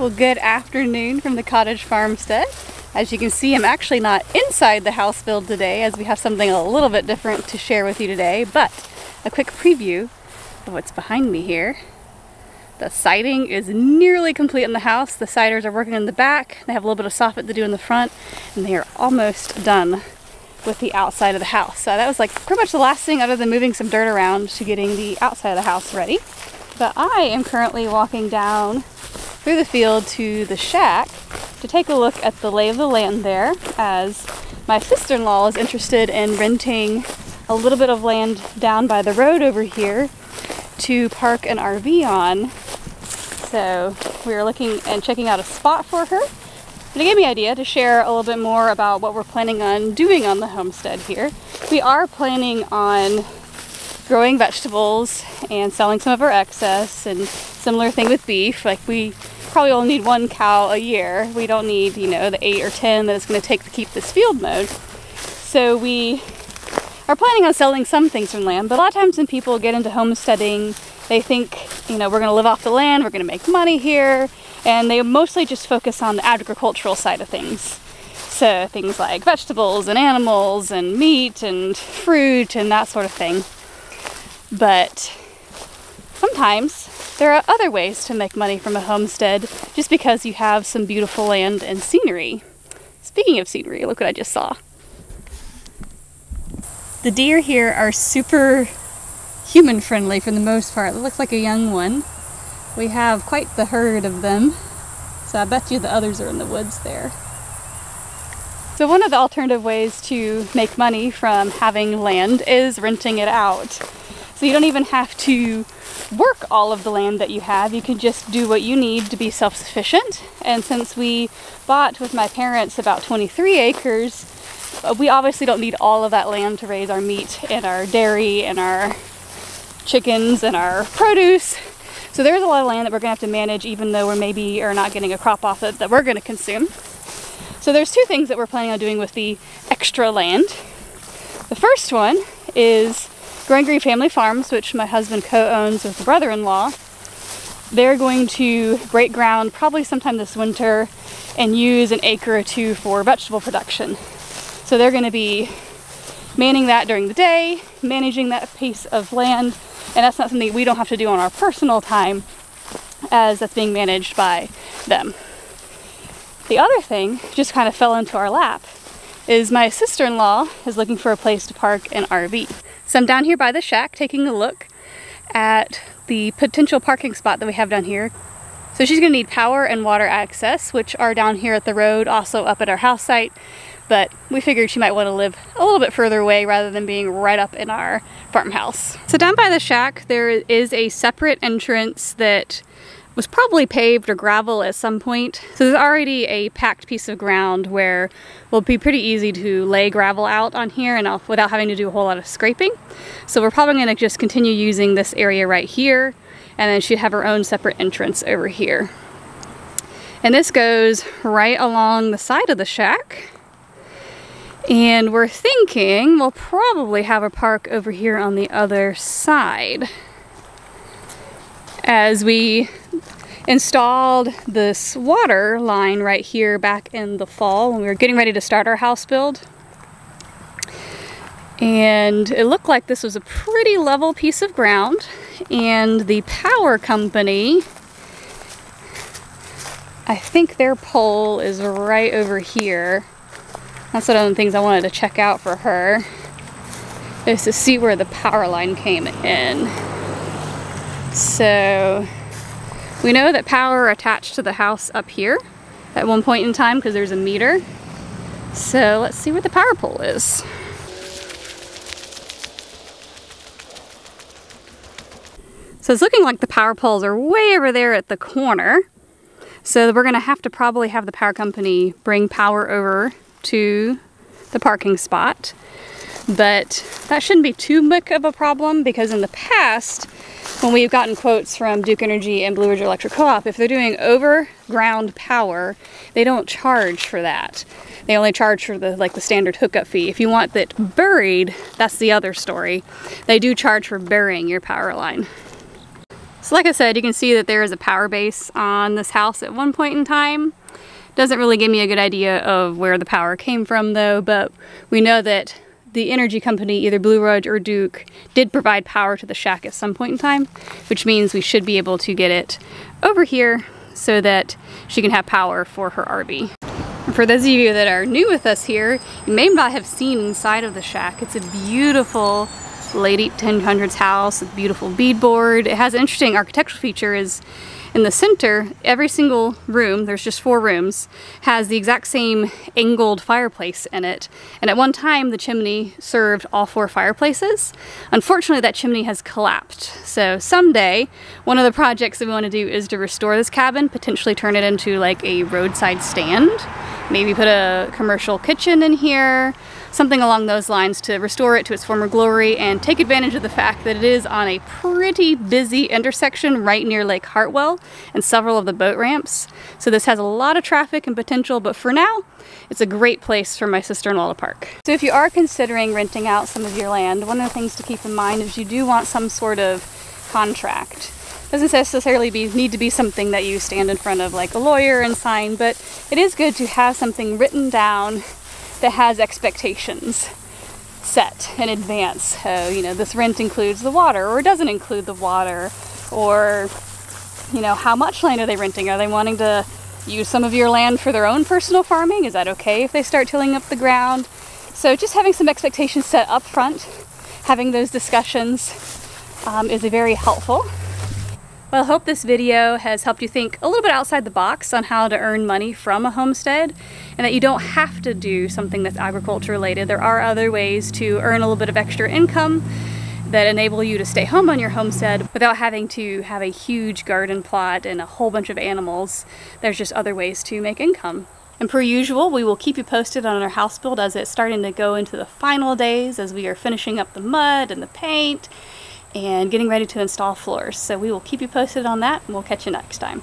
Well, good afternoon from the cottage farmstead. As you can see, I'm actually not inside the house build today, as we have something a little bit different to share with you today, but a quick preview of what's behind me here. The siding is nearly complete in the house. The siders are working in the back. They have a little bit of soffit to do in the front, and they are almost done with the outside of the house. So that was like pretty much the last thing other than moving some dirt around to getting the outside of the house ready. But I am currently walking down through the field to the shack to take a look at the lay of the land there, as my sister-in-law is interested in renting a little bit of land down by the road over here to park an RV on. So we were looking and checking out a spot for her. And it gave me an idea to share a little bit more about what we're planning on doing on the homestead here. We are planning on growing vegetables and selling some of our excess, and similar thing with beef. Like, we probably only need 1 cow a year. We don't need, you know, the 8 or 10 that it's going to take to keep this field mowed. So we are planning on selling some things from land, but a lot of times when people get into homesteading, they think, you know, we're going to live off the land, we're going to make money here, and they mostly just focus on the agricultural side of things. So things like vegetables and animals and meat and fruit and that sort of thing. But sometimes there are other ways to make money from a homestead just because you have some beautiful land and scenery. Speaking of scenery, look what I just saw. The deer here are super human friendly for the most part. It looks like a young one. We have quite the herd of them, so I bet you the others are in the woods there. So one of the alternative ways to make money from having land is renting it out. So you don't even have to work all of the land that you have. You can just do what you need to be self-sufficient. And since we bought with my parents about 23 acres, we obviously don't need all of that land to raise our meat and our dairy and our chickens and our produce. So there's a lot of land that we're going to have to manage, even though we maybe are not getting a crop off it that we're going to consume. So there's 2 things that we're planning on doing with the extra land. The first one is Growing Green Family Farms, which my husband co-owns with a brother-in-law. They're going to break ground probably sometime this winter and use 1 acre or 2 for vegetable production. So they're going to be manning that during the day, managing that piece of land, and that's not something we don't have to do on our personal time, as that's being managed by them. The other thing just kind of fell into our lap is my sister-in-law is looking for a place to park an RV. So I'm down here by the shack taking a look at the potential parking spot that we have down here. So she's going to need power and water access, which are down here at the road, also up at our house site. But we figured she might want to live a little bit further away rather than being right up in our farmhouse. So down by the shack, there is a separate entrance that was probably paved or gravel at some point. So there's already a packed piece of ground where it will be pretty easy to lay gravel out on here and without having to do a whole lot of scraping. So we're probably going to just continue using this area right here, and then she'd have her own separate entrance over here. And this goes right along the side of the shack. And we're thinking we'll probably have a park over here on the other side. As we installed this water line right here back in the fall when we were getting ready to start our house build. And it looked like this was a pretty level piece of ground, and the power company, I think their pole is right over here. That's one of the things I wanted to check out for her, is to see where the power line came in. So we know that power attached to the house up here at one point in time because there's a meter. So let's see where the power pole is. So it's looking like the power poles are way over there at the corner. So we're going to have to probably have the power company bring power over to the parking spot. But that shouldn't be too big of a problem, because in the past, when we've gotten quotes from Duke Energy and Blue Ridge Electric Co-op, if they're doing overground power, they don't charge for that. They only charge for the standard hookup fee. If you want that buried, that's the other story. They do charge for burying your power line. So like I said, you can see that there is a power base on this house at one point in time. Doesn't really give me a good idea of where the power came from though, but we know that the energy company, either Blue Ridge or Duke, did provide power to the shack at some point in time, which means we should be able to get it over here so that she can have power for her RV. And for those of you that are new with us here, you may not have seen inside of the shack. It's a beautiful late 1800s house with beautiful beadboard. It has an interesting architectural feature is in the center, every single room, there's just 4 rooms, has the exact same angled fireplace in it. And at one time, the chimney served all 4 fireplaces. Unfortunately, that chimney has collapsed. So someday, one of the projects that we want to do is to restore this cabin, potentially turn it into like a roadside stand. Maybe put a commercial kitchen in here, something along those lines to restore it to its former glory and take advantage of the fact that it is on a pretty busy intersection right near Lake Hartwell and several of the boat ramps. So this has a lot of traffic and potential, but for now, it's a great place for my sister-in-law to park. So if you are considering renting out some of your land, one of the things to keep in mind is you do want some sort of contract. Doesn't necessarily need to be something that you stand in front of like a lawyer and sign, but it is good to have something written down that has expectations set in advance. So, you know, this rent includes the water or it doesn't include the water, or, you know, how much land are they renting? Are they wanting to use some of your land for their own personal farming? Is that okay if they start tilling up the ground? So just having some expectations set up front, having those discussions is very helpful. Well, I hope this video has helped you think a little bit outside the box on how to earn money from a homestead, and that you don't have to do something that's agriculture related. There are other ways to earn a little bit of extra income that enable you to stay home on your homestead without having to have a huge garden plot and a whole bunch of animals. There's just other ways to make income. And per usual, we will keep you posted on our house build as it's starting to go into the final days, as we are finishing up the mud and the paint and getting ready to install floors. So we will keep you posted on that, and we'll catch you next time.